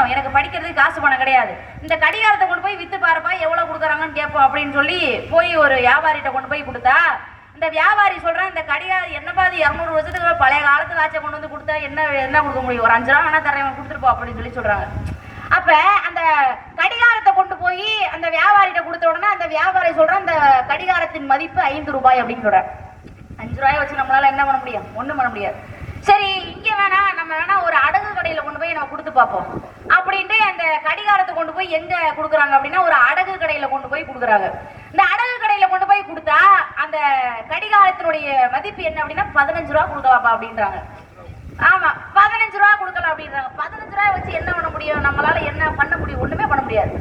படிக்கணும், எனக்கு படிக்கிறதுக்கு காசு பணம் கிடையாது, இந்த கடிகாரத்தை கொண்டு போய் வித்து பாருப்பா எவ்வளவு கொடுக்குறாங்கன்னு கேட்போம் அப்படின்னு சொல்லி போய் ஒரு வியாபாரிகிட்ட கொண்டு போய் கொடுத்தா இந்த வியாபாரி சொல்றான், இந்த கடிகாரம் என்னப்பா அது 200 வருஷத்துக்கு பழைய காலத்து வாட்சை கொண்டு வந்து கொடுத்தா என்ன கொடுக்க முடியும், ஒரு 5 ரூபா வேணா தரேன் கொடுத்துருப்போம் அப்படின்னு சொல்லி சொல்றாங்க. அப்ப அந்த கடிகாரத்தை கொண்டு போய் அந்த வியாபாரிகிட்ட கொடுத்த உடனே அந்த வியாபாரி சொல்றான், இந்த கடிகாரத்தின் மதிப்பு 5 ரூபாய் அப்படின்னு சொல்றாரு. 5 ரூபாயை வச்சு நம்மளால என்ன பண்ண முடியும், ஒண்ணும் பண்ண முடியாது. சரி இங்க வேணா நம்ம வேணா ஒரு அடகு கடையில கொண்டு போய் நம்ம கொடுத்து பார்ப்போம் அப்படின்ட்டு அந்த கடிகாரத்தை கொண்டு போய் எங்க கொடுக்குறாங்க அப்படின்னா ஒரு அடகு கடையில கொண்டு போய் கொடுக்குறாங்க. இந்த அடகு கடையில கொண்டு போய் கொடுத்தா அந்த கடிகாரத்தினுடைய மதிப்பு என்ன அப்படின்னா 15 ரூபா கொடுக்கலாப்பா அப்படின்றாங்க. ஆமா 15 ரூபா கொடுக்கலாம் அப்படின்றாங்க. 15 ரூபாய் வச்சு என்ன பண்ண முடியும், நம்மளால என்ன பண்ண முடியும், ஒண்ணுமே பண்ண முடியாது.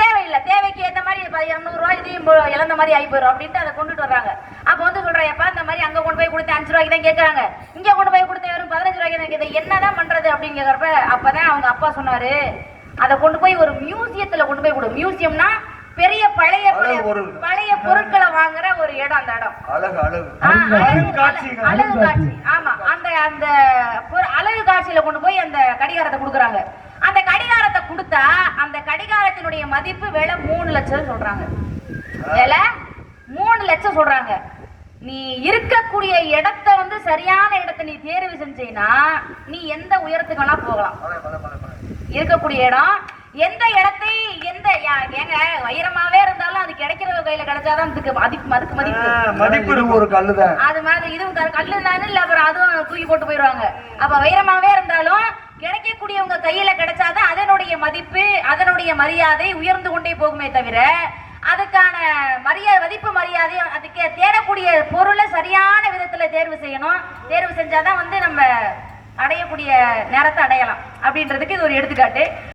தேவையில்லை, தேவைக்கு ஏற்ற மாதிரி 200 ரூபாய் இதையும் இழந்த மாதிரி ஆகி போயிடும் அப்படின்ட்டு அதை கொண்டுட்டு வர்றாங்க. அப்ப வந்து சொல்றேன், எப்ப இந்த மாதிரி அங்க கொண்டு போய் கொடுத்து 5 ரூபாய்க்கு தான் கேட்கறாங்க, இங்க கொண்டு போய் கொடுத்து வெறும் 15 ரூபாய்க்கு தான் கேட்குது, என்னதான் பண்றது அப்படின்னு கேட்கறப்ப அப்பதான் அவங்க அப்பா சொன்னாரு, அதை கொண்டு போய் ஒரு மியூசியத்துல கொண்டு போய் கொடு. மியூசியம்னா பெரிய பழைய பொருட்களை வாங்குற ஒரு இடம். அந்த இடம் அழகு காட்சி. ஆமா அந்த அந்த அழகு காட்சியில கொண்டு போய் அந்த கடிகாரத்தை கொடுக்குறாங்க. அந்த கடிகாரத்தை கொடுத்தா அந்த கடிகாரத்தினுடைய மதிப்பு விலை 3 லட்சம் சொல்றாங்க. விலை 3 லட்சம் சொல்றாங்க. நீ இருக்கக்கூடிய இடத்தை வந்து சரியான இடத்தை நீ தேர்வு செஞ்சீன்னா நீ எந்த உயரத்துக்கு வேணா போகலாம். இருக்கக்கூடிய இடம் எந்த இடத்தை எந்த ஏங்க வைரமாவே இருந்தாலும் அது கிடைக்கிற கையில கிடைச்சாதான் அதுக்கு மதிப்பு ஒரு கல்லுதான். அது மாதிரி இதுவும் கல்லு தானே இல்ல, அப்புறம் அதுவும் தூக்கி போட்டு போயிடுவாங்க. அப்ப வைரமாவே இருந்தாலும் கிடைக்கக்கூடிய உங்க கையில கிடைச்சாதான் அதனுடைய மதிப்பு அதனுடைய மரியாதை உயர்ந்து கொண்டே போகுமே தவிர அதுக்கான மதிப்பு மரியாதை அதுக்கு தேடக்கூடிய பொருளை சரியான விதத்துல தேர்வு செய்யணும். தேர்வு செஞ்சாதான் வந்து நம்ம அடையக்கூடிய நேரத்தை அடையலாம் அப்படின்றதுக்கு இது ஒரு எடுத்துக்காட்டு.